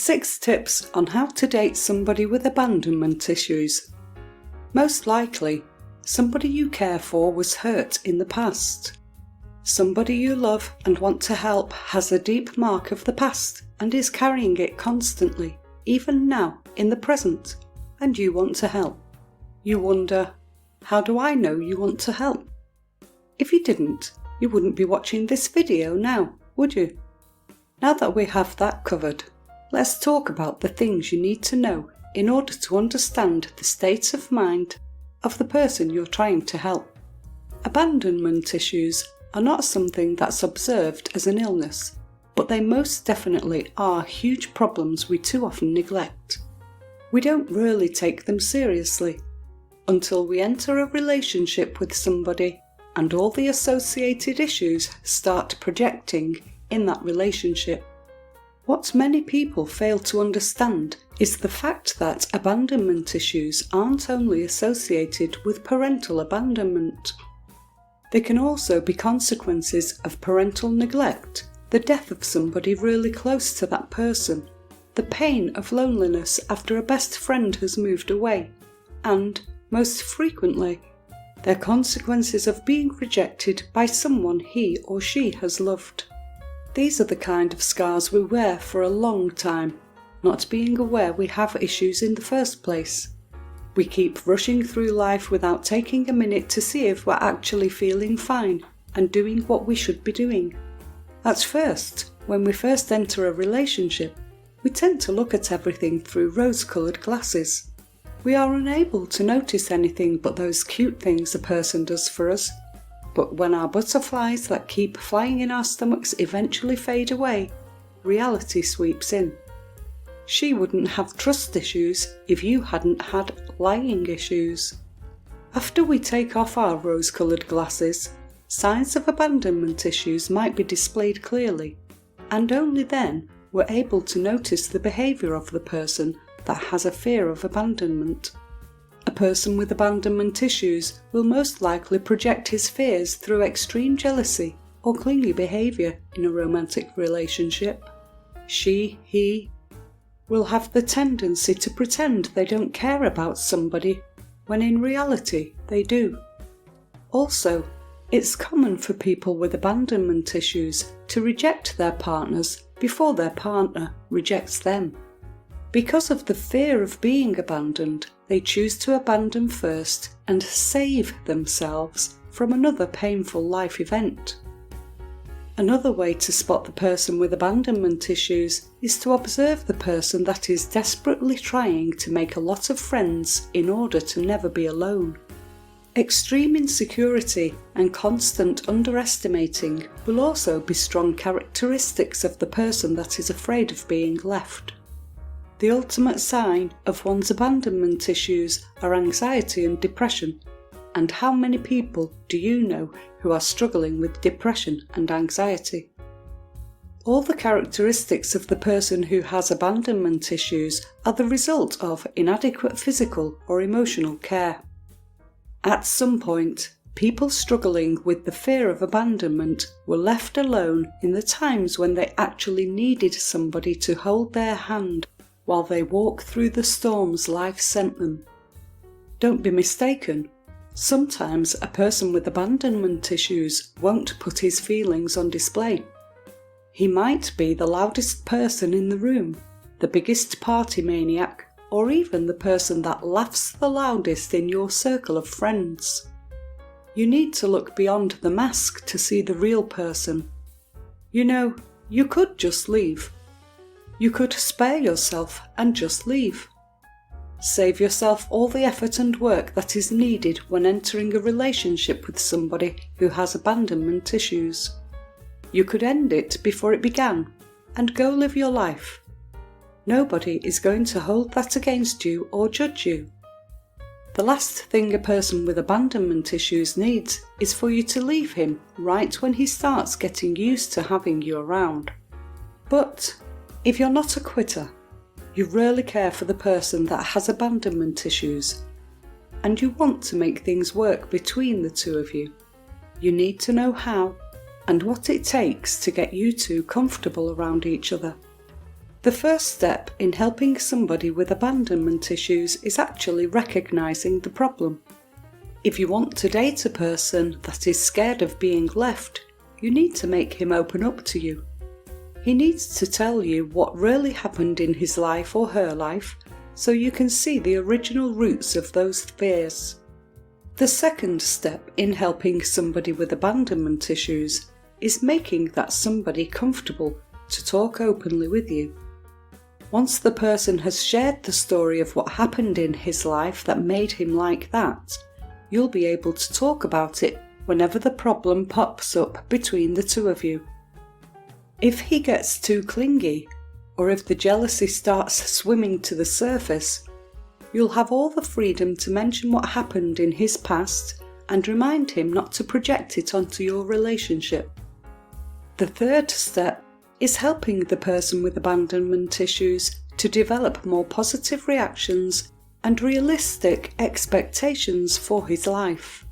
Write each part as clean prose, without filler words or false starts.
6 tips on how to date somebody with abandonment issues. Most likely, somebody you care for was hurt in the past. Somebody you love and want to help has a deep mark of the past and is carrying it constantly, even now, in the present, and you want to help. You wonder, how do I know you want to help? If you didn't, you wouldn't be watching this video now, would you? Now that we have that covered, let's talk about the things you need to know in order to understand the state of mind of the person you're trying to help. Abandonment issues are not something that's observed as an illness, but they most definitely are huge problems we too often neglect. We don't really take them seriously until we enter a relationship with somebody and all the associated issues start projecting in that relationship. What many people fail to understand is the fact that abandonment issues aren't only associated with parental abandonment. They can also be consequences of parental neglect, the death of somebody really close to that person, the pain of loneliness after a best friend has moved away, and, most frequently, they're consequences of being rejected by someone he or she has loved. These are the kind of scars we wear for a long time, not being aware we have issues in the first place. We keep rushing through life without taking a minute to see if we're actually feeling fine and doing what we should be doing. At first, when we first enter a relationship, we tend to look at everything through rose-coloured glasses. We are unable to notice anything but those cute things a person does for us. But when our butterflies that keep flying in our stomachs eventually fade away, reality sweeps in. She wouldn't have trust issues if you hadn't had lying issues. After we take off our rose-coloured glasses, signs of abandonment issues might be displayed clearly, and only then we're able to notice the behaviour of the person that has a fear of abandonment. A person with abandonment issues will most likely project his fears through extreme jealousy or clingy behaviour in a romantic relationship. He will have the tendency to pretend they don't care about somebody when in reality they do. Also, it's common for people with abandonment issues to reject their partners before their partner rejects them. Because of the fear of being abandoned, they choose to abandon first and save themselves from another painful life event. Another way to spot the person with abandonment issues is to observe the person that is desperately trying to make a lot of friends in order to never be alone. Extreme insecurity and constant underestimating will also be strong characteristics of the person that is afraid of being left. The ultimate sign of one's abandonment issues are anxiety and depression. And how many people do you know who are struggling with depression and anxiety? All the characteristics of the person who has abandonment issues are the result of inadequate physical or emotional care. At some point, people struggling with the fear of abandonment were left alone in the times when they actually needed somebody to hold their hand while they walk through the storms life sent them. Don't be mistaken. Sometimes a person with abandonment issues won't put his feelings on display. He might be the loudest person in the room, the biggest party maniac, or even the person that laughs the loudest in your circle of friends. You need to look beyond the mask to see the real person. You know, you could just leave. You could spare yourself and just leave. Save yourself all the effort and work that is needed when entering a relationship with somebody who has abandonment issues. You could end it before it began and go live your life. Nobody is going to hold that against you or judge you. The last thing a person with abandonment issues needs is for you to leave him right when he starts getting used to having you around. But if you're not a quitter, you really care for the person that has abandonment issues, and you want to make things work between the two of you, you need to know how and what it takes to get you two comfortable around each other. The first step in helping somebody with abandonment issues is actually recognizing the problem. If you want to date a person that is scared of being left, you need to make him open up to you. He needs to tell you what really happened in his life or her life, so you can see the original roots of those fears. The second step in helping somebody with abandonment issues is making that somebody comfortable to talk openly with you. Once the person has shared the story of what happened in his life that made him like that, you'll be able to talk about it whenever the problem pops up between the two of you. If he gets too clingy, or if the jealousy starts swimming to the surface, you'll have all the freedom to mention what happened in his past and remind him not to project it onto your relationship. The third step is helping the person with abandonment issues to develop more positive reactions and realistic expectations for his life.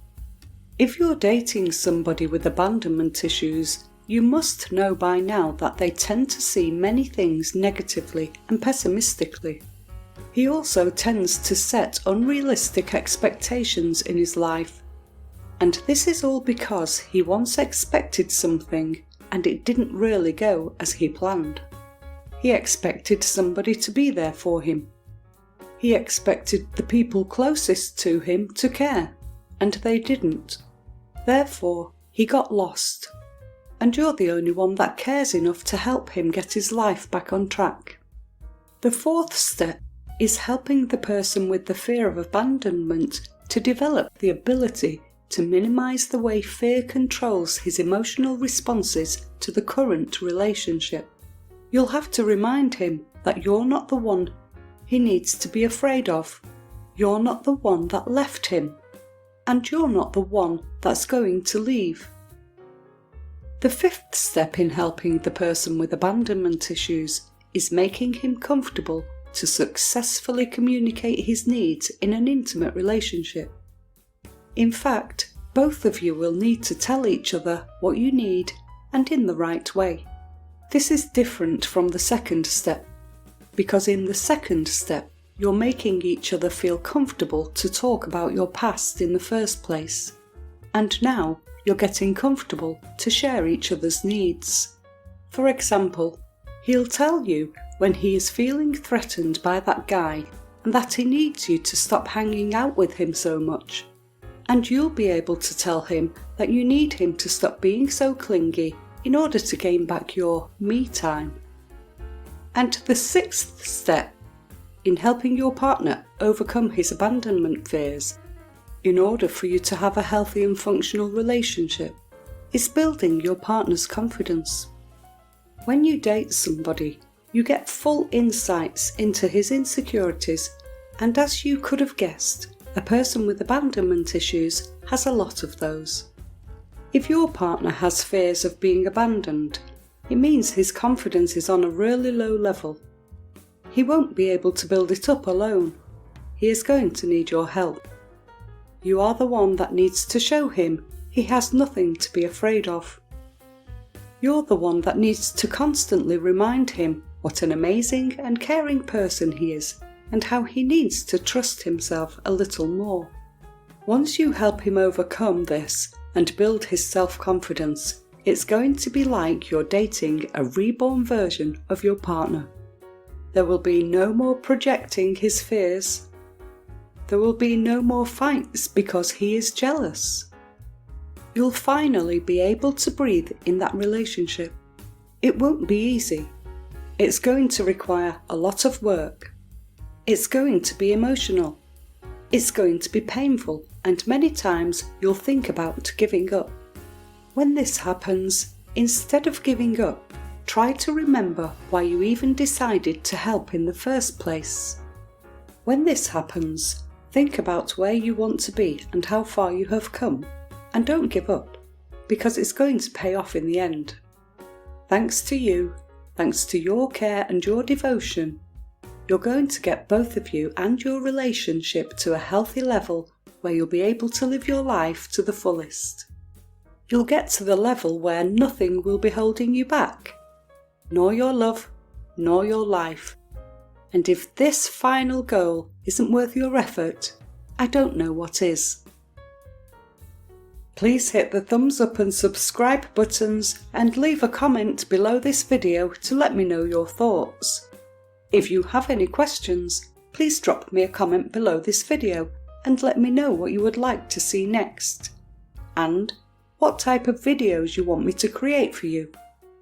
If you're dating somebody with abandonment issues, you must know by now that they tend to see many things negatively and pessimistically. He also tends to set unrealistic expectations in his life, and this is all because he once expected something and it didn't really go as he planned. He expected somebody to be there for him. He expected the people closest to him to care, and they didn't. Therefore, he got lost. And you're the only one that cares enough to help him get his life back on track. The fourth step is helping the person with the fear of abandonment to develop the ability to minimize the way fear controls his emotional responses to the current relationship. You'll have to remind him that you're not the one he needs to be afraid of. You're not the one that left him, and you're not the one that's going to leave. The fifth step in helping the person with abandonment issues is making him comfortable to successfully communicate his needs in an intimate relationship. In fact, both of you will need to tell each other what you need and in the right way. This is different from the second step, because in the second step, you're making each other feel comfortable to talk about your past in the first place. And now, you're getting comfortable to share each other's needs. For example, he'll tell you when he is feeling threatened by that guy and that he needs you to stop hanging out with him so much. And you'll be able to tell him that you need him to stop being so clingy in order to gain back your me time. And the sixth step in helping your partner overcome his abandonment fears in order for you to have a healthy and functional relationship is building your partner's confidence. When you date somebody, you get full insights into his insecurities, and as you could have guessed, a person with abandonment issues has a lot of those. If your partner has fears of being abandoned, it means his confidence is on a really low level. He won't be able to build it up alone. He is going to need your help. You are the one that needs to show him he has nothing to be afraid of. You're the one that needs to constantly remind him what an amazing and caring person he is and how he needs to trust himself a little more. Once you help him overcome this and build his self-confidence, it's going to be like you're dating a reborn version of your partner. There will be no more projecting his fears. There will be no more fights because he is jealous. You'll finally be able to breathe in that relationship. It won't be easy. It's going to require a lot of work. It's going to be emotional. It's going to be painful, and many times you'll think about giving up. When this happens, instead of giving up, try to remember why you even decided to help in the first place. When this happens, think about where you want to be and how far you have come, and don't give up, because it's going to pay off in the end. Thanks to you, thanks to your care and your devotion, you're going to get both of you and your relationship to a healthy level where you'll be able to live your life to the fullest. You'll get to the level where nothing will be holding you back, nor your love, nor your life. And if this final goal isn't worth your effort, I don't know what is. Please hit the thumbs up and subscribe buttons and leave a comment below this video to let me know your thoughts. If you have any questions, please drop me a comment below this video and let me know what you would like to see next, and what type of videos you want me to create for you.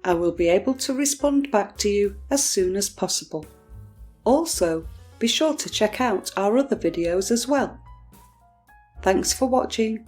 I will be able to respond back to you as soon as possible. Also, be sure to check out our other videos as well. Thanks for watching,